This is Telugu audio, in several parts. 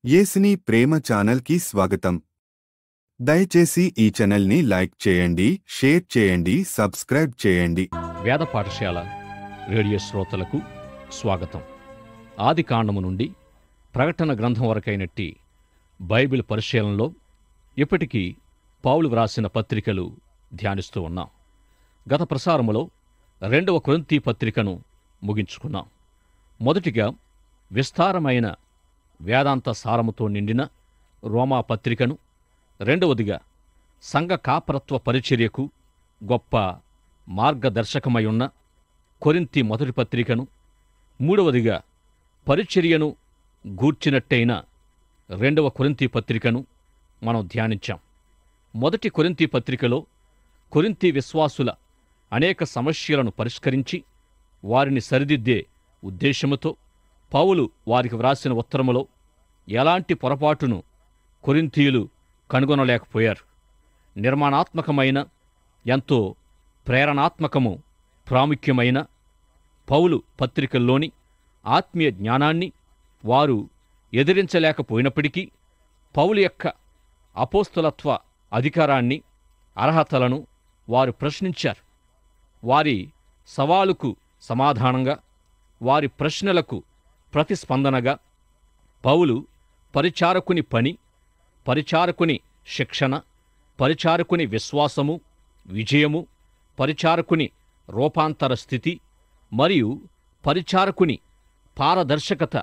యేసుని ప్రేమ ఛానల్కి స్వాగతం. దయచేసి ఈ ఛానల్ని లైక్ చేయండి, షేర్ చేయండి, సబ్స్క్రైబ్ చేయండి. వేద పాఠశాల రేడియో శ్రోతలకు స్వాగతం. ఆదికాండము నుండి ప్రకటన గ్రంథం వరకైనట్టి బైబిల్ పరిశీలనలో ఇప్పటికీ పౌలు వ్రాసిన పత్రికలు ధ్యానిస్తూ ఉన్నాం. గత ప్రసారములో 2వ కొరింథీ పత్రికను ముగించుకున్నాం. మొదటిగా విస్తారమైన వేదాంత సారముతో నిండిన రోమా పత్రికను, రెండవదిగా సంఘ కాపరత్వ పరిచర్యకు గొప్ప మార్గదర్శకమయున్న కొరింథీ మొదటి పత్రికను, మూడవదిగా పరిచర్యను గూర్చినట్టయిన 2వ కొరింథీ పత్రికను మనం ధ్యానించాం. మొదటి కొరింథీ పత్రికలో కొరింథీ విశ్వాసుల అనేక సమస్యలను పరిష్కరించి వారిని సరిదిద్దే ఉద్దేశముతో పౌలు వారికి వ్రాసిన ఉత్తరములో ఎలాంటి పొరపాటును కొరింథీయులు కనుగొనలేకపోయారు. నిర్మాణాత్మకమైన, ఎంతో ప్రేరణాత్మకము, ప్రాముఖ్యమైన పౌలు పత్రికల్లోని ఆత్మీయ జ్ఞానాన్ని వారు ఎదిరించలేకపోయినప్పటికీ పౌలు యొక్క అపోస్తలత్వ అధికారాన్ని, అర్హతలను వారు ప్రశ్నించారు. వారి సవాలుకు సమాధానంగా, వారి ప్రశ్నలకు ప్రతిస్పందనగా పౌలు పరిచారకుని పని, పరిచారకుని శిక్షణ, పరిచారకుని విశ్వాసము, విజయము, పరిచారకుని రూపాంతర స్థితి మరియు పరిచారకుని పారదర్శకత,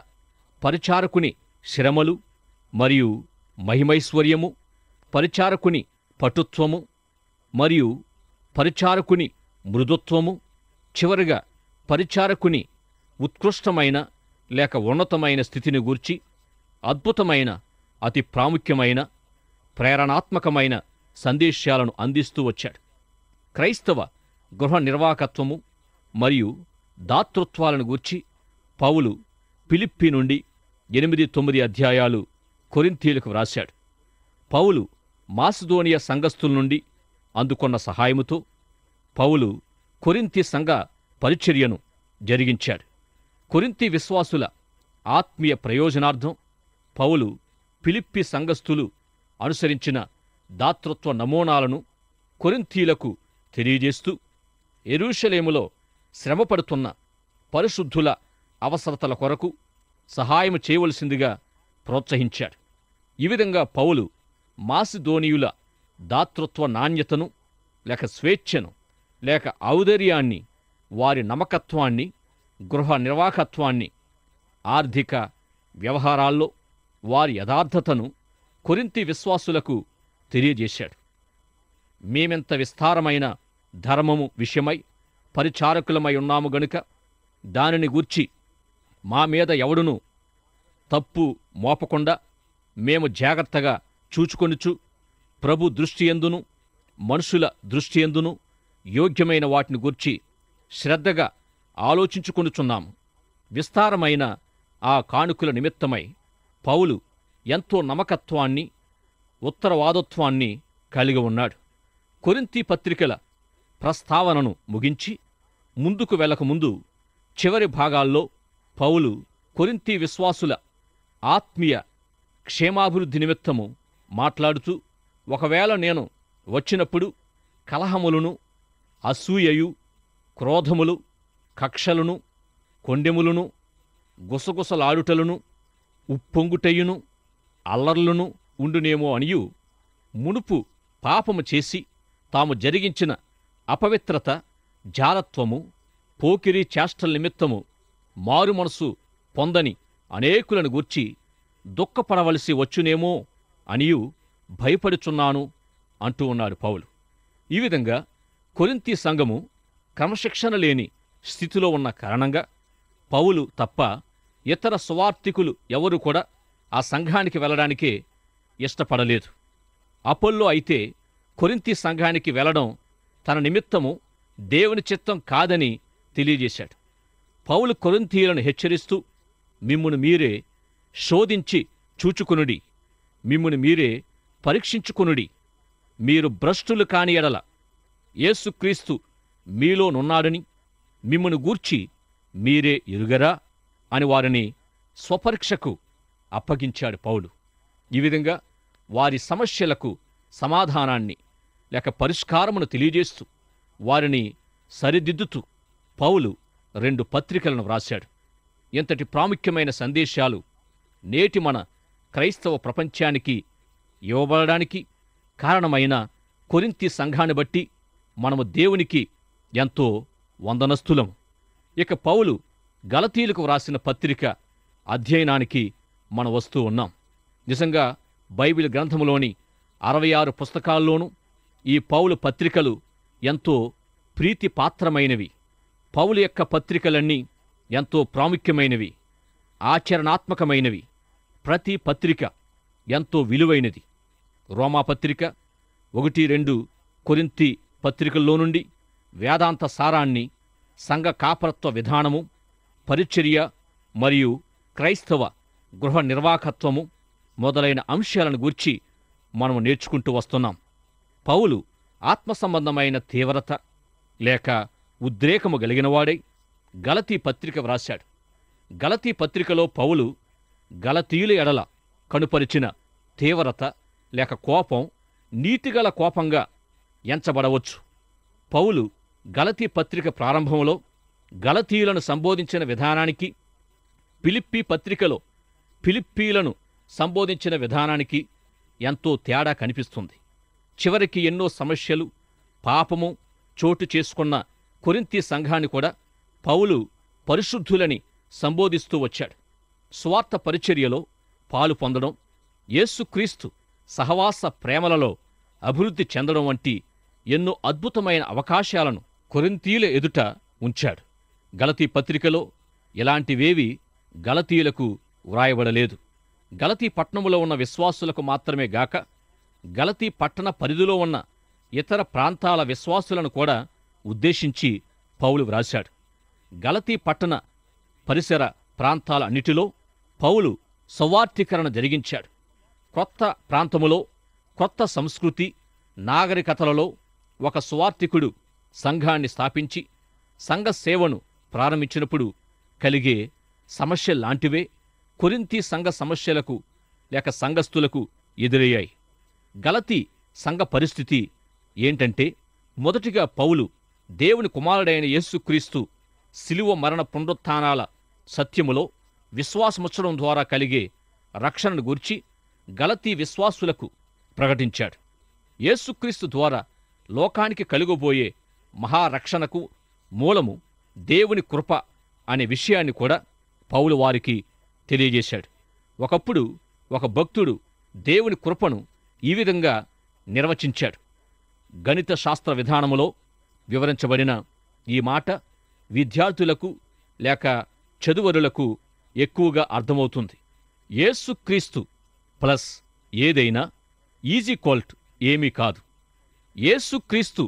పరిచారకుని శ్రమలు మరియు మహిమైశ్వర్యము, పరిచారకుని పటుత్వము మరియు పరిచారకుని మృదుత్వము, చివరిగా పరిచారకుని ఉత్కృష్టమైన లేక ఉన్నతమైన స్థితిని గూర్చి అద్భుతమైన, అతి ప్రాముఖ్యమైన, ప్రేరణాత్మకమైన సందేశాలను అందిస్తూ వచ్చాడు. క్రైస్తవ గృహ నిర్వాహకత్వము మరియు దాతృత్వాలను గూర్చి పౌలు ఫిలిప్పీ నుండి 8-9 అధ్యాయాలు కొరింథీయులకు వ్రాశాడు. పౌలు మాసిదోనియా సంఘస్థుల నుండి అందుకొన్న సహాయముతో పౌలు కొరింథీ సంఘ పరిచర్యను జరిగించాడు. కొరింథీ విశ్వాసుల ఆత్మీయ ప్రయోజనార్థం పౌలు ఫిలిప్పీ సంఘస్థులు అనుసరించిన దాతృత్వ నమూనాలను కొరింథీయులకు తెలియజేస్తూ యెరూషలేములో శ్రమపడుతున్న పరిశుద్ధుల అవసరతల కొరకు సహాయము చేయవలసిందిగా ప్రోత్సహించాడు. ఈ విధంగా పౌలు మాసిదోనీయుల దాతృత్వ నాణ్యతను లేక స్వేచ్ఛను లేక ఔదార్యాన్ని, వారి నమ్మకత్వాన్ని, గృహ నిర్వాహకత్వాన్ని, ఆర్థిక వ్యవహారాల్లో వారి యథార్థతను కొరింథీ విశ్వాసులకు తెలియజేశాడు. మేమెంత విస్తారమైన ధర్మము విషయమై పరిచారకులమై ఉన్నాము గనుక దానిని గూర్చి మా మీద ఎవడునూ తప్పు మోపకుండా మేము జాగ్రత్తగా చూచుకొనుచు ప్రభు దృష్టియందును మనుషుల దృష్టియందును యోగ్యమైన వాటిని గూర్చి శ్రద్ధగా ఆలోచించుకొనుచున్నాము. విస్తారమైన ఆ కానుకల నిమిత్తమై పౌలు ఎంతో నమ్మకత్వాన్ని, ఉత్తరవాదత్వాన్ని కలిగి ఉన్నాడు. కొరింథీ పత్రికల ప్రస్తావనను ముగించి ముందుకు వెళ్ళకముందు చివరి భాగాల్లో పౌలు కొరింథీ విశ్వాసుల ఆత్మీయ క్షేమాభివృద్ధి నిమిత్తము మాట్లాడుతూ, ఒకవేళ నేను వచ్చినప్పుడు కలహములను, అసూయయు, క్రోధములు, కక్షలను, కొండెములను, గుసగుసలాడుటలను, ఉప్పొంగుటయును, అల్లర్లను ఉండునేమో అనియు, మునుపు పాపము చేసి తాము జరిగించిన అపవిత్రత, జారత్వము, పోకిరీ చేష్టల నిమిత్తము మారుమనసు పొందని అనేకులను గూర్చి దుఃఖపడవలసి వచ్చునేమో అనియు భయపడుచున్నాను అంటూ ఉన్నాడు పౌలు. ఈ విధంగా కొరింథీ సంఘము క్రమశిక్షణ లేని స్థితిలో ఉన్న కారణంగా పౌలు తప్ప ఇతర సువార్తికులు ఎవరూ కూడా ఆ సంఘానికి వెళ్ళడానికే ఇష్టపడలేదు. అపొల్లో అయితే కొరింథీ సంఘానికి వెళ్ళడం తన నిమిత్తము దేవుని చిత్తం కాదని తెలియజేశాడు. పౌలు కొరింథీయులను హెచ్చరిస్తూ, మిమ్మును మీరే శోధించి చూచుకొనుడి, మిమ్మును మీరే పరీక్షించుకొనుడి, మీరు భ్రష్టులు కాని ఎడల యేసుక్రీస్తు మీలోనున్నాడని మిమ్మును గూర్చి మీరే ఎరుగరా అని వారిని స్వపరీక్షకు అప్పగించాడు పౌలు. ఈ విధంగా వారి సమస్యలకు సమాధానాన్ని లేక పరిష్కారమును తెలియజేస్తూ వారిని సరిదిద్దుతూ పౌలు 2 పత్రికలను వ్రాశాడు. ఇంతటి ప్రాముఖ్యమైన సందేశాలు నేటి మన క్రైస్తవ ప్రపంచానికి ఇవ్వబడడానికి కారణమైన కొరింథీ సంఘాన్ని బట్టి మనము దేవునికి ఎంతో వందనస్తులము. ఇక పౌలు గలతీయులకు వ్రాసిన పత్రిక అధ్యయనానికి మనం వస్తూ ఉన్నాం. నిజంగా బైబిల్ గ్రంథములోని 66 పుస్తకాల్లోనూ ఈ పౌలు పత్రికలు ఎంతో ప్రీతిపాత్రమైనవి. పౌలు యొక్క పత్రికలన్నీ ఎంతో ప్రాముఖ్యమైనవి, ఆచరణాత్మకమైనవి. ప్రతి పత్రిక ఎంతో విలువైనది. రోమాపత్రిక 1-2 కొరింథీ పత్రికల్లో నుండి వేదాంత సారాన్ని, సంఘ కాపరత్వ విధానము, పరిచర్య మరియు క్రైస్తవ గృహ నిర్వాహకత్వము మొదలైన అంశాలను గూర్చి మనము నేర్చుకుంటూ వస్తున్నాం. పౌలు ఆత్మసంబంధమైన తీవ్రత లేక ఉద్రేకము గలిగినవాడై గలతీ పత్రిక వ్రాశాడు. గలతీ పత్రికలో పౌలు గలతీయుల ఎడల కనుపరిచిన తీవ్రత లేక కోపం నీతిగల కోపంగా ఎంచబడవచ్చు. పౌలు గలతీ పత్రిక ప్రారంభంలో గలతీయులను సంబోధించిన విధానానికి, ఫిలిప్పీ పత్రికలో ఫిలిప్పీలను సంబోధించిన విధానానికి ఎంతో తేడా కనిపిస్తుంది. చివరికి ఎన్నో సమస్యలు, పాపము చోటు చేసుకున్న కొరింథీ సంఘాన్ని కూడా పౌలు పరిశుద్ధులని సంబోధిస్తూ వచ్చాడు. స్వార్థ పరిచర్యలో పాలు పొందడం, యేసుక్రీస్తు సహవాస ప్రేమలలో అభివృద్ధి చెందడం వంటి ఎన్నో అద్భుతమైన అవకాశాలను కొరింథీయుల ఎదుట ఉంచాడు. గలతీ పత్రికలో ఇలాంటివేవి గలతీయులకు వ్రాయబడలేదు. గలతీ పట్టణములో ఉన్న విశ్వాసులకు మాత్రమే గాక గలతీ పట్టణ పరిధిలో ఉన్న ఇతర ప్రాంతాల విశ్వాసులను కూడా ఉద్దేశించి పౌలు వ్రాశాడు. గలతీ పట్టణ పరిసర ప్రాంతాలన్నిటిలో పౌలు సౌవార్తీకరణ జరిగించాడు. కొత్త ప్రాంతములో, కొత్త సంస్కృతి, నాగరికతలలో ఒక సువార్తికుడు సంఘాన్ని స్థాపించి సంఘ సేవను ప్రారంభించినప్పుడు కలిగే సమస్యల్లాంటివే కొరింథీ సంఘ సమస్యలకు లేక సంఘస్థులకు ఎదురయ్యాయి. గలతీ సంఘ పరిస్థితి ఏంటంటే, మొదటిగా పౌలు దేవుని కుమారుడైన యేసుక్రీస్తు శిలువ మరణ పునరుత్థానాల సత్యములో విశ్వాసముచ్చడం ద్వారా కలిగే రక్షణను గూర్చి గలతీ విశ్వాసులకు ప్రకటించాడు. యేసుక్రీస్తు ద్వారా లోకానికి కలుగబోయే మహారక్షణకు మూలము దేవుని కృప అనే విషయాన్ని కూడా పౌలు వారికి తెలియజేశాడు. ఒకప్పుడు ఒక భక్తుడు దేవుని కృపను ఈ విధంగా నిర్వచించాడు. గణిత శాస్త్ర విధానములో వివరించబడిన ఈ మాట విద్యార్థులకు లేక చదువరులకు ఎక్కువగా అర్థమవుతుంది. యేసుక్రీస్తు ప్లస్ ఏదైనా ఈజీక్వల్ట్ ఏమీ కాదు. యేసుక్రీస్తు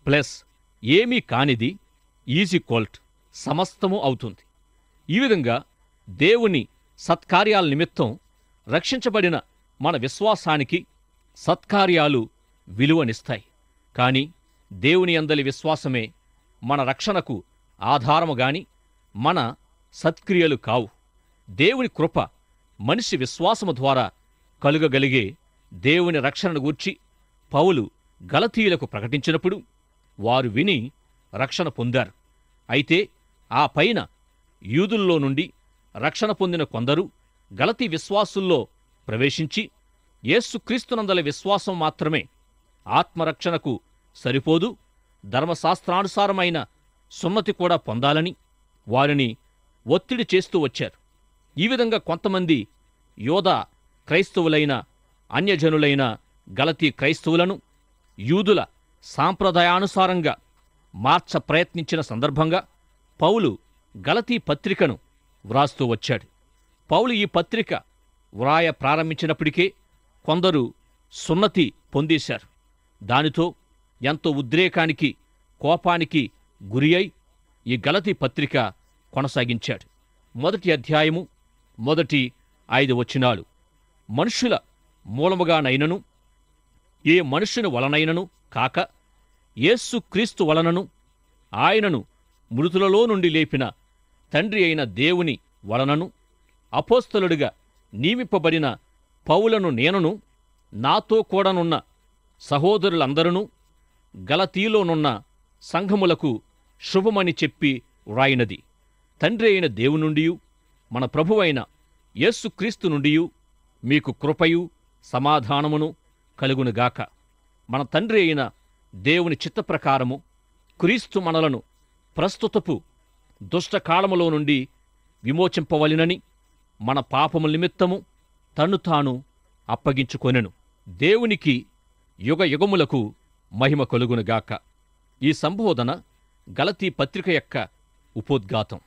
ప్లస్ ఏమీ కానిది ఈజీక్వల్ట్ సమస్తము అవుతుంది. ఈ విధంగా దేవుని సత్కార్యాల నిమిత్తం రక్షించబడిన మన విశ్వాసానికి సత్కార్యాలు విలువనిస్తాయి. కాని దేవుని యందలి విశ్వాసమే మన రక్షణకు ఆధారము గాని మన సత్క్రియలు కావు. దేవుని కృప మనిషి విశ్వాసము ద్వారా కలుగగలిగే దేవుని రక్షణను గూర్చి పౌలు గలతీయులకు ప్రకటించినప్పుడు వారు విని రక్షణ పొందారు. అయితే ఆ పైన యూదుల్లో నుండి రక్షణ పొందిన కొందరు గలతీ విశ్వాసుల్లో ప్రవేశించి యేసుక్రీస్తునందలి విశ్వాసం మాత్రమే ఆత్మరక్షణకు సరిపోదు, ధర్మశాస్త్రానుసారమైన సున్నతి కూడా పొందాలని వారిని ఒత్తిడి చేస్తూ వచ్చారు. ఈ విధంగా కొంతమంది యోధా క్రైస్తవులైన అన్యజనులైన గలతీ క్రైస్తవులను యూదుల సాంప్రదాయానుసారంగా మార్చ ప్రయత్నించిన సందర్భంగా పౌలు గలతీ పత్రికను వ్రాస్తూ వచ్చాడు. పౌలు ఈ పత్రిక వ్రాయ ప్రారంభించినప్పటికే కొందరు సున్నతి పొందేశారు. దానితో ఎంతో ఉద్రేకానికి, కోపానికి గురి అయి ఈ గలతీ పత్రిక కొనసాగించాడు. మొదటి అధ్యాయము మొదటి 5 వచనాలు, మనుషుల మూలముగానైనను ఏ మనుష్యుని వలనైనను కాక యేసుక్రీస్తు వలనను ఆయనను మృతులలో నుండి లేపిన తండ్రి అయిన దేవుని వలనను అపోస్తలుడిగా నియమింపబడిన పౌలను నేనును నాతో కూడనున్న సహోదరులందరూ గలతీలోనున్న సంఘములకు శుభమని చెప్పి వ్రాయినది. తండ్రి అయిన దేవుని నుండియు మన ప్రభువైన యేసుక్రీస్తు నుండియు మీకు కృపయు సమాధానమును కలుగునుగాక. మన తండ్రి అయిన దేవుని చిత్తప్రకారము క్రీస్తు మనలను ప్రస్తుతపు దుష్టకాలములో నుండి విమోచింపవలెనని మన పాపముల నిమిత్తము తన్ను తాను అప్పగించుకొనెను. దేవునికి యుగయుగములకు మహిమ కలుగునుగాక. ఈ సంబోధన గలతీ పత్రిక యొక్క ఉపోద్ఘాతం.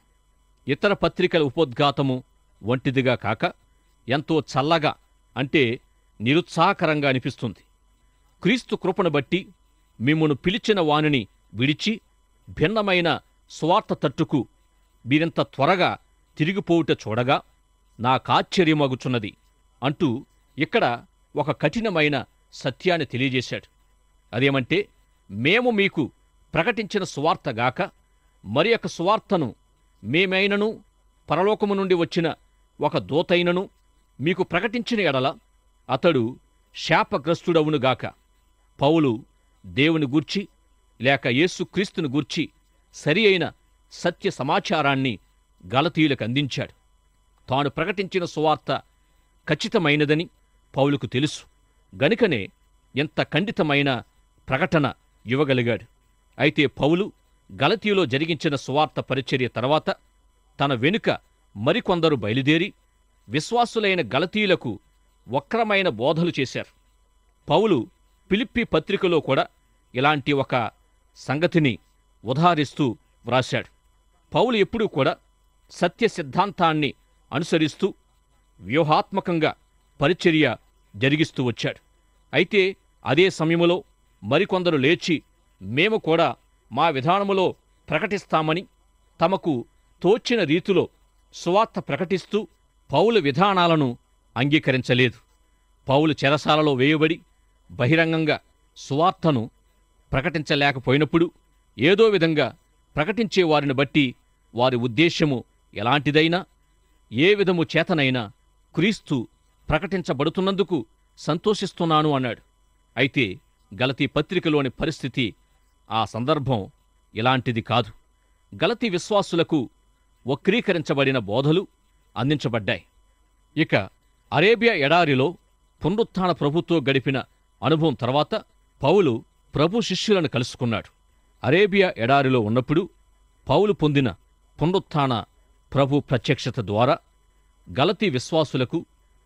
ఇతర పత్రికల ఉపోద్ఘాతము వంటిదిగా కాక ఎంతో చల్లగా, అంటే నిరుత్సాహకరంగా అనిపిస్తుంది. క్రీస్తు కృపను బట్టి మిమ్మును పిలిచిన వానిని విడిచి భిన్నమైన స్వార్థ తట్టుకు మీరింత త్వరగా తిరిగిపోవుట చూడగా నాకాశ్చర్యమగుచున్నది అంటూ ఇక్కడ ఒక కఠినమైన సత్యాన్ని తెలియజేశాడు. అదేమంటే, మేము మీకు ప్రకటించిన సువార్తగాక మరి ఒక సువార్తను మేమైనను పరలోకము నుండి వచ్చిన ఒక దూతైనను మీకు ప్రకటించిన ఎడల అతడు శాపగ్రస్తుడవునుగాక. పౌలు దేవుని గూర్చి లేక యేసుక్రీస్తుని గూర్చి సరి అయిన సత్య సమాచారాన్ని గలతీయులకు అందించాడు. తాను ప్రకటించిన సువార్త ఖచ్చితమైనదని పౌలుకు తెలుసు. గనుకనే ఎంత ఖండితమైన ప్రకటన ఇవ్వగలిగాడు. అయితే పౌలు గలతీయులో జరిగించిన సువార్త పరిచర్య తర్వాత తన వెనుక మరికొందరు బయలుదేరి విశ్వాసులైన గలతీయులకు వక్రమైన బోధలు చేశారు. పౌలు ఫిలిప్పీ పత్రికలో కూడా ఇలాంటి ఒక సంగతిని ఉదాహరిస్తూ వ్రాశాడు. పౌలు ఎప్పుడూ కూడా సత్య సిద్ధాంతాన్ని అనుసరిస్తూ వ్యూహాత్మకంగా పరిచర్య జరిగిస్తూ వచ్చాడు. అయితే అదే సమయంలో మరికొందరు లేచి మేము కూడా మా విధానములో ప్రకటిస్తామని తమకు తోచిన రీతిలో సువార్త ప్రకటిస్తూ పౌలు విధానాలను అంగీకరించలేదు. పౌలు చెరసాలలో వేయబడి బహిరంగంగా సువార్తను ప్రకటించలేకపోయినప్పుడు ఏదో విధంగా ప్రకటించే వారిని బట్టి వారి ఉద్దేశ్యము ఎలాంటిదైనా ఏ విధము చేతనైనా క్రీస్తు ప్రకటించబడుతున్నందుకు సంతోషిస్తున్నాను అన్నాడు. అయితే గలతీ పత్రికలోని పరిస్థితి ఆ సందర్భం ఇలాంటిది కాదు. గలతీ విశ్వాసులకు వక్రీకరించబడిన బోధలు అందించబడ్డాయి. ఇక అరేబియా ఎడారిలో పునరుత్థాన ప్రభుతో గడిపిన అనుభవం తర్వాత పౌలు ప్రభు శిష్యులను కలుసుకున్నాడు. అరేబియా ఎడారిలో ఉన్నప్పుడు పౌలు పొందిన పునరుత్థాన ప్రభు ప్రత్యక్షత ద్వారా గలతీ విశ్వాసులకు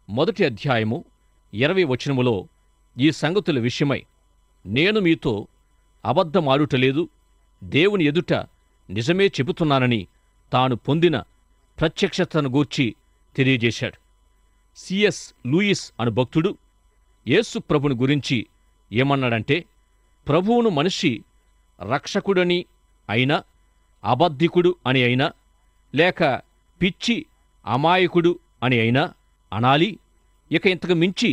1 అధ్యాయము 20 వచనములో ఈ సంగతుల విషయమై నేను మీతో అబద్ధమాడుటలేదు, దేవుని ఎదుట నిజమే చెబుతున్నానని తాను పొందిన ప్రత్యక్షతను గూర్చి తెలియజేశాడు. సిఎస్ లూయిస్ అను భక్తుడు యేసు ప్రభుని గురించి ఏమన్నాడంటే, ప్రభువును మనిషి రక్షకుడని అయినా, అబద్ధికుడు అని అయినా, లేక పిచ్చి అమాయకుడు అని అయినా అనాలి. ఇక ఇంతకు మించి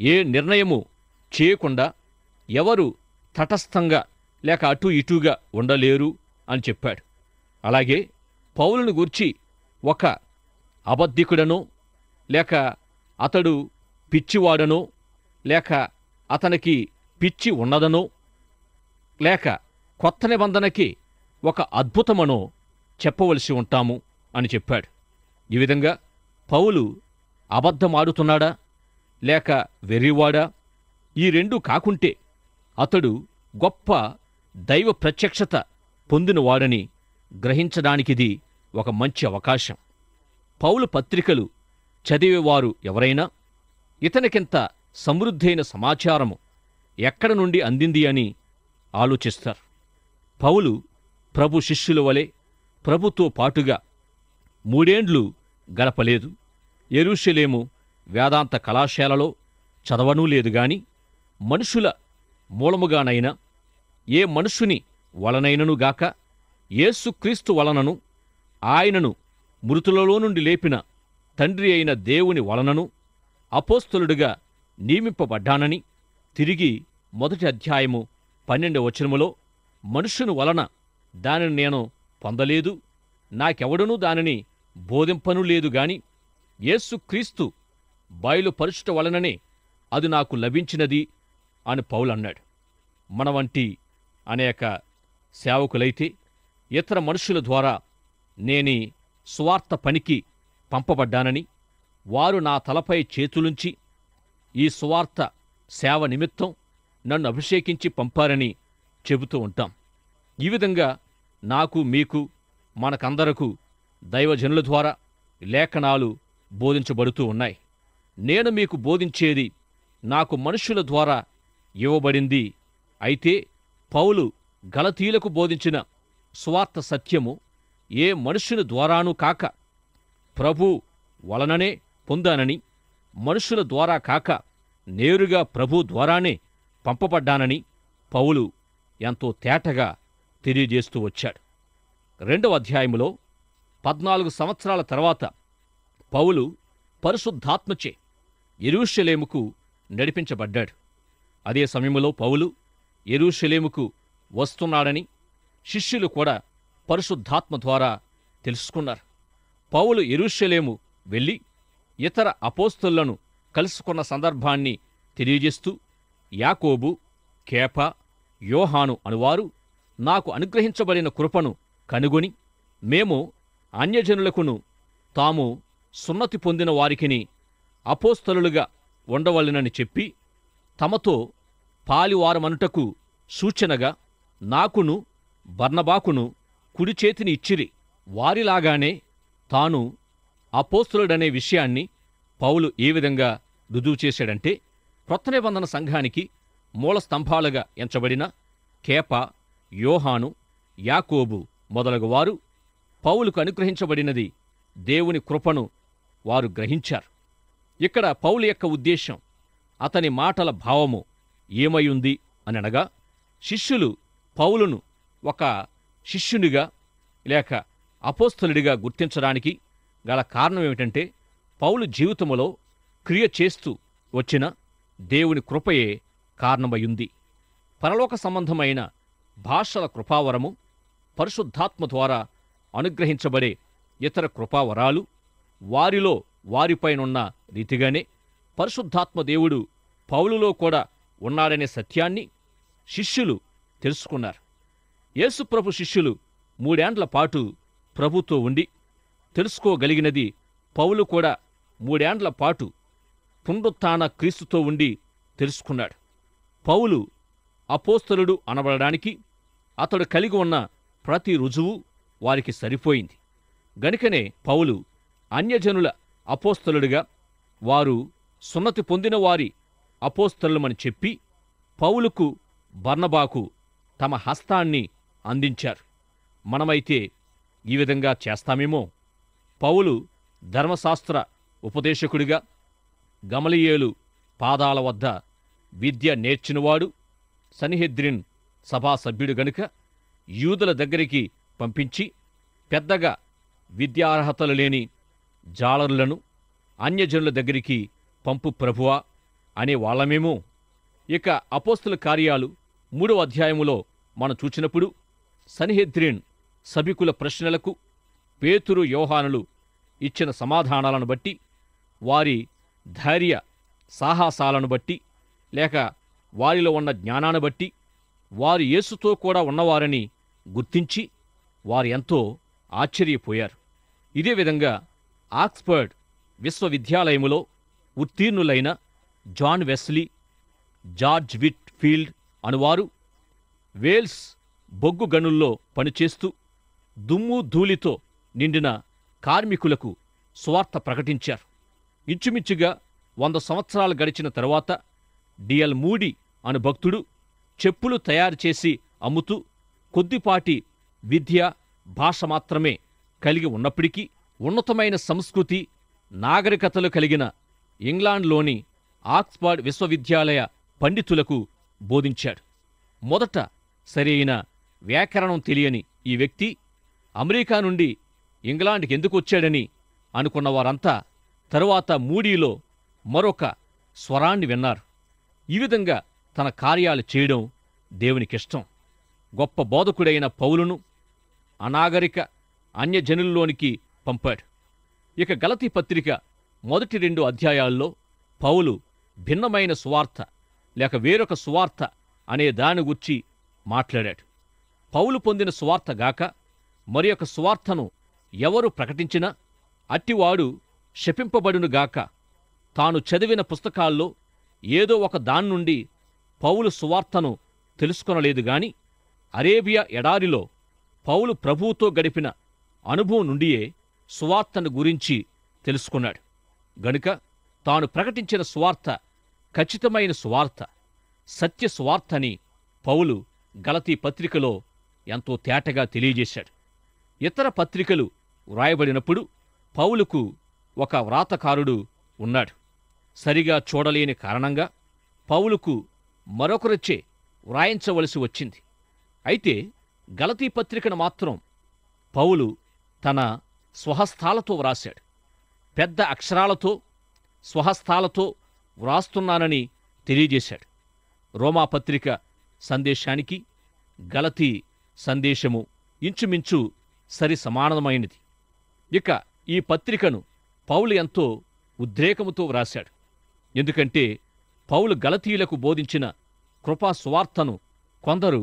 ఏ నిర్ణయము చేయకుండా ఎవరు తటస్థంగా లేక అటూ ఇటూగా ఉండలేరు అని చెప్పాడు. అలాగే పౌలును గూర్చి ఒక అబద్ధికుడనో, లేక అతడు పిచ్చివాడనో, లేక అతనికి పిచ్చి ఉన్నదనో, లేక కొత్త నిబంధనకి ఒక అద్భుతమనో చెప్పవలసి ఉంటాము అని చెప్పాడు. ఈ విధంగా పౌలు అబద్ధమాడుతున్నాడా లేక వెర్రివాడా? ఈ రెండూ కాకుంటే అతడు గొప్ప దైవ ప్రత్యక్షత పొందినవాడని గ్రహించడానికిది ఒక మంచి అవకాశం. పౌలు పత్రికలు చదివేవారు ఎవరైనా ఇతనికింత సమృద్ధైన సమాచారము ఎక్కడ నుండి అందింది అని ఆలోచిస్తారు. పౌలు ప్రభు శిష్యుల వలె ప్రభుతో పాటుగా 3 ఏండ్లు గడపలేదు. యెరూషలేము వేదాంత కళాశాలలో చదవనూ లేదు గాని మనుషుల మూలముగానైనా ఏ మనుషుని వలనైననుగాక యేసుక్రీస్తు వలనను ఆయనను మృతులలో నుండి లేపిన తండ్రి అయిన దేవుని వలనను అపోస్తలుడిగా నియమింపబడ్డానని తిరిగి 1 అధ్యాయము 12వ వచనములో మనుషుని వలన దానిని నేను పొందలేదు, నాకెవడనూ దానిని బోధింపను లేదు గాని యేసుక్రీస్తు బయలుపరుచుట వలననే అది నాకు లభించినది అని పౌలు అన్నాడు. మన వంటి అనేక సేవకులైతే ఇతర మనుషుల ద్వారా నేనీ సువార్త పనికి పంపబడ్డానని, వారు నా తలపై చేతులుంచి ఈ సువార్త సేవ నిమిత్తం నన్ను అభిషేకించి పంపారని చెబుతూ ఉంటాం. ఈ విధంగా నాకు, మీకు, మనకందరకు దైవజనుల ద్వారా లేఖనాలు బోధించబడుతూ ఉన్నాయి. నేను మీకు బోధించేది నాకు మనుషుల ద్వారా ఇవ్వబడింది. అయితే పౌలు గలతీయులకు బోధించిన సువార్త సత్యము ఏ మనుషుని ద్వారానూ కాక ప్రభు వలననే పొందానని, మనుషుల ద్వారా కాక నేరుగా ప్రభు ద్వారానే పంపబడ్డానని పౌలు ఎంతో తేటగా తెలియజేస్తూ వచ్చాడు. 2వ అధ్యాయములో 14 సంవత్సరాల తర్వాత పౌలు పరిశుద్ధాత్మచే యెరూషలేముకు నడిపించబడ్డాడు. అదే సమయంలో పౌలు యెరూషలేముకు వస్తున్నాడని శిష్యులు కూడా పరిశుద్ధాత్మ ద్వారా తెలుసుకున్నారు. పౌలు యెరూషలేము వెళ్ళి ఇతర అపోస్తలులను కలుసుకున్న సందర్భాన్ని తెలియజేస్తూ, యాకోబు, కేఫా, యోహాను అనువారు నాకు అనుగ్రహించబడిన కృపను కనుగొని మేము అన్యజనులకును తాము సున్నతి పొందిన వారికిని అపోస్తలులుగా ఉండవలెనని చెప్పి తమతో పాలివారమనుటకు సూచనగా నాకును బర్నబాకును కుడి చేతిని ఇచ్చిరి. వారిలాగానే తాను అపోస్తలుడనే విషయాన్ని పౌలు ఏ విధంగా రుజువు చేశాడంటే, క్రొత్త నిబంధన సంఘానికి మూల స్తంభాలుగా ఎంచబడిన కేఫా, యోహాను, యాకోబు మొదలగు వారు పౌలుకు అనుగ్రహించబడినది దేవుని కృపను వారు గ్రహించారు. ఇక్కడ పౌలు యొక్క ఉద్దేశం, అతని మాటల భావము ఏమయుంది అనగా, శిష్యులు పౌలును ఒక శిష్యునిగా లేక అపోస్తలుడిగా గుర్తించడానికి గల కారణమేమిటంటే, పౌలు జీవితములో క్రియ చేస్తూ వచ్చిన దేవుని కృపయే కారణమయుంది. పరలోక సంబంధమైన భాషల కృపావరము, పరిశుద్ధాత్మ ద్వారా అనుగ్రహించబడే ఇతర కృపావరాలు వారిలో వారిపైనున్న రీతిగానే పరిశుద్ధాత్మ దేవుడు పౌలులో కూడా ఉన్నాడనే సత్యాన్ని శిష్యులు తెలుసుకున్నారు. యేసుప్రభు శిష్యులు 3 ఏండ్ల పాటు ప్రభుతో ఉండి తెలుసుకోగలిగినది పౌలు కూడా 3 ఏండ్ల పాటు పునరుత్థాన క్రీస్తుతో ఉండి తెలుసుకున్నాడు. పౌలు అపోస్తలుడు అనబడడానికి అతడు కలిగి ఉన్న ప్రతి రుజువు వారికి సరిపోయింది. గనుకనే పౌలు అన్యజనుల అపోస్తలుడిగా, వారు సున్నతి పొందిన వారి అపోస్తలుమని చెప్పి పౌలుకు, బర్నబాకు తమ హస్తాన్ని అందించారు. మనమైతే ఈ విధంగా చేస్తామేమో. పౌలు ధర్మశాస్త్ర ఉపదేశకుడిగా గమలియేలు పాదాల వద్ద విద్య నేర్చినవాడు, సన్హెద్రిన్ సభా సభ్యుడు గనుక యూదుల దగ్గరికి పంపించి పెద్దగా విద్యార్హతలు లేని జాలరులను అన్యజనుల దగ్గరికి పంపు ప్రభువా అనే వాళ్ళమేమో. ఇక అపోస్తల కార్యాలు 3వ అధ్యాయములో మనం చూచినప్పుడు సన్హెద్రిన్ సభికుల ప్రశ్నలకు పేతురు, యోహానులు ఇచ్చిన సమాధానాలను బట్టి, వారి ధైర్య సాహసాలను బట్టి, లేక వారిలో ఉన్న జ్ఞానాన్ని బట్టి వారు యేసుతో కూడా ఉన్నవారని గుర్తించి వారు ఎంతో ఆశ్చర్యపోయారు. ఇదే విధంగా ఆక్స్ఫర్డ్ విశ్వవిద్యాలయములో ఉత్తీర్ణులైన John Wesley, George Whitefield అనువారు వేల్స్ బొగ్గు గనుల్లో పనిచేస్తూ దుమ్ము ధూళితో నిండిన కార్మికులకు సువార్త ప్రకటించారు. ఇంచుమించుగా 100 సంవత్సరాలు గడిచిన తరువాత డిఎల్ మూడీ అను భక్తుడు చెప్పులు తయారు చేసి అమ్ముతూ కొద్దిపాటి విద్య, భాష మాత్రమే కలిగి ఉన్నప్పటికీ ఉన్నతమైన సంస్కృతి, నాగరికతలు కలిగిన ఇంగ్లాండ్లోని ఆక్స్ఫర్డ్ విశ్వవిద్యాలయ పండితులకు బోధించాడు. మొదట సరైన వ్యాకరణం తెలియని ఈ వ్యక్తి అమెరికా నుండి ఇంగ్లాండ్కి ఎందుకు వచ్చాడని అనుకున్నవారంతా తరువాత మూడీలో మరొక స్వరాన్ని విన్నారు. ఈ విధంగా తన కార్యాలు చేయడం దేవునికిష్టం. గొప్ప బోధకుడైన పౌలును అనాగరిక అన్యజనుల్లోనికి పంపాడు. ఇక గలతీ పత్రిక మొదటి 2 అధ్యాయాల్లో పౌలు భిన్నమైన సువార్త లేక వేరొక సువార్త అనే దాని గురించి మాట్లాడాడు. పౌలు పొందిన సువార్త గాక మరి ఒక సువార్తను ఎవరు ప్రకటించినా అట్టివాడు శపింపబడునుగాక. తాను చదివిన పుస్తకాల్లో ఏదో ఒక దాన్నుండి పౌలు సువార్తను తెలుసుకొనలేదు గాని అరేబియా ఎడారిలో పౌలు ప్రభువుతో గడిపిన అనుభవం నుండియే సువార్తను గురించి తెలుసుకున్నాడు. గనుక తాను ప్రకటించిన సువార్త ఖచ్చితమైన సువార్త, సత్య సువార్త అని పౌలు గలతీ పత్రికలో ఎంతో తేటగా తెలియజేశాడు. ఇతర పత్రికలు వ్రాయబడినప్పుడు పౌలుకు ఒక వ్రాతకారుడు ఉన్నాడు. సరిగా చూడలేని కారణంగా పౌలుకు మరొకరిచే వ్రాయించవలసి వచ్చింది. అయితే గలతీ పత్రికను మాత్రం పౌలు తన స్వహస్తాలతో వ్రాశాడు. పెద్ద అక్షరాలతో స్వహస్తాలతో వ్రాస్తున్నానని తెలియజేశాడు. రోమాపత్రిక సందేశానికి గలతీ సందేశము ఇంచుమించు సరి సమానమైనది. ఇక ఈ పత్రికను పౌలు ఎంతో ఉద్రేకముతో వ్రాశాడు. ఎందుకంటే పౌలు గలతీయులకు బోధించిన కృపా సువార్తను కొందరు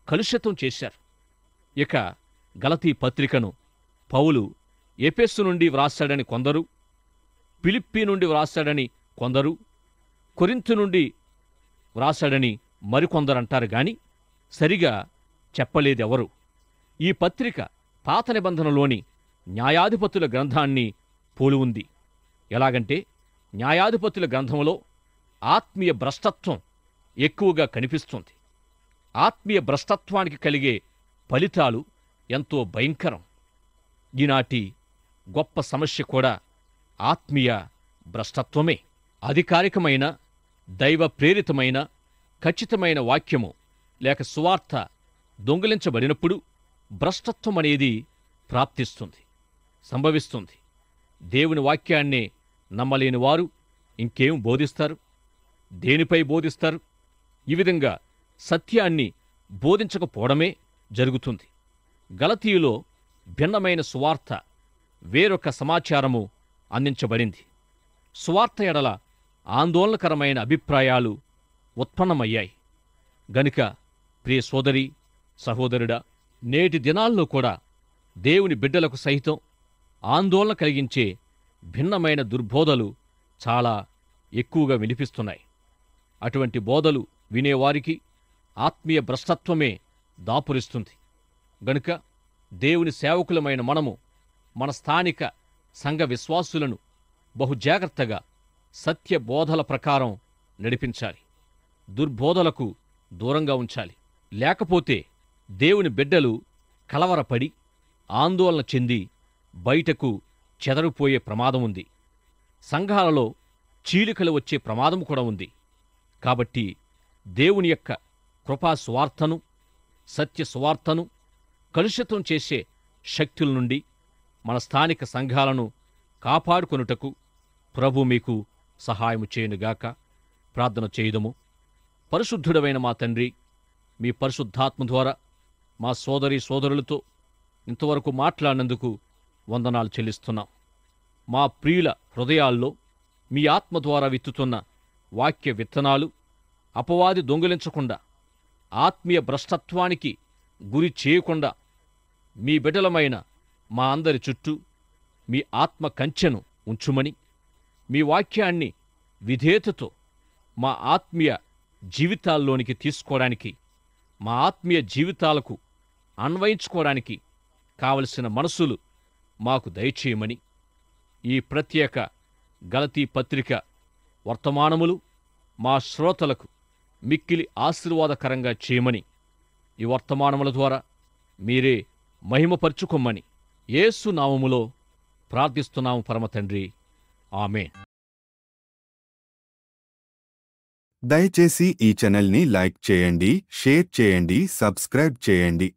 కలుషితం చేశారు. ఇక గలతీ పత్రికను పౌలు ఎఫెసు నుండి వ్రాశాడని కొందరు, ఫిలిప్పీ నుండి వ్రాశాడని కొందరు, కొరింథు నుండి వ్రాశాడని మరికొందరంటారు గాని సరిగా చెప్పలేదెవరు. ఈ పత్రిక పాత నిబంధనలోని న్యాయాధిపతుల గ్రంథాన్ని పోలి ఉంది. ఎలాగంటే న్యాయాధిపతుల గ్రంథంలో ఆత్మీయ భ్రష్టత్వం ఎక్కువగా కనిపిస్తుంది. ఆత్మీయ భ్రష్టత్వానికి కలిగే ఫలితాలు ఎంతో భయంకరం. ఈనాటి గొప్ప సమస్య కూడా ఆత్మీయ భ్రష్టత్వమే. అధికారికమైన దైవ ప్రేరితమైన ఖచ్చితమైన వాక్యము లేక సువార్త దొంగిలించబడినప్పుడు భ్రష్టత్వం అనేది ప్రాప్తిస్తుంది, సంభవిస్తుంది. దేవుని వాక్యాన్నే నమ్మలేని వారు ఇంకేం బోధిస్తారు? దేనిపై బోధిస్తారు? ఈ విధంగా సత్యాన్ని బోధించకపోవడమే జరుగుతుంది. గలతీయులో భిన్నమైన సువార్త, వేరొక సమాచారము అందించబడింది. సువార్త ఎడల ఆందోళనకరమైన అభిప్రాయాలు ఉత్పన్నమయ్యాయి. గనుక ప్రియ సోదరి సహోదరుడా, నేటి దినాల్లో కూడా దేవుని బిడ్డలకు సహితం ఆందోళన కలిగించే భిన్నమైన దుర్బోధలు చాలా ఎక్కువగా వినిపిస్తున్నాయి. అటువంటి బోధలు వినేవారికి ఆత్మీయ భ్రష్టత్వమే దాపురిస్తుంది. గనుక దేవుని సేవకులమైన మనము మన స్థానిక సంఘ విశ్వాసులను బహుజాగ్రత్తగా సత్య బోధల ప్రకారం నడిపించాలి. దుర్బోధలకు దూరంగా ఉంచాలి. లేకపోతే దేవుని బిడ్డలు కలవరపడి ఆందోళన చెంది బయటకు చెదరిపోయే ప్రమాదం ఉంది. సంఘాలలో చీలికలు వచ్చే ప్రమాదం కూడా ఉంది. కాబట్టి దేవుని యొక్క కృపా సువార్తను, సత్య సువార్తను కలుషితం చేసే శక్తుల నుండి మన స్థానిక సంఘాలను కాపాడుకొనుటకు ప్రభు మీకు సహాయము చేయునుగాక. ప్రార్థన చేయుదము. పరిశుద్ధుడవైన మా తండ్రి, మీ పరిశుద్ధాత్మ ద్వారా మా సోదరీ సోదరులతో ఇంతవరకు మాట్లాడినందుకు వందనాలు చెల్లిస్తున్నాం. మా ప్రియుల హృదయాల్లో మీ ఆత్మ ద్వారా విత్తుతున్న వాక్య విత్తనాలు అపవాది దొంగిలించకుండా, ఆత్మీయ భ్రష్టత్వానికి గురి చేయకుండా మీ బిడ్డలమైన మా అందరి చుట్టూ మీ ఆత్మ కంచెను ఉంచుమని, మీ వాక్యాన్ని విధేయతతో మా ఆత్మీయ జీవితాల్లోనికి తీసుకోవడానికి, మా ఆత్మీయ జీవితాలకు అన్వయించుకోవడానికి కావలసిన మనసులు మాకు దయచేయమని, ఈ ప్రత్యేక గలతీ పత్రిక వర్తమానములు మా శ్రోతలకు మిక్కిలి ఆశీర్వాదకరంగా చేయమని, ఈ వర్తమానముల ద్వారా మీరే మహిమపరుచుకొమ్మని యేసు నామములో ప్రార్థిస్తున్నాము పరమ తండ్రి. ఆమేన్. దయచేసి ఈ ఛానల్ని లైక్ చేయండి, షేర్ చేయండి, సబ్స్క్రైబ్ చేయండి.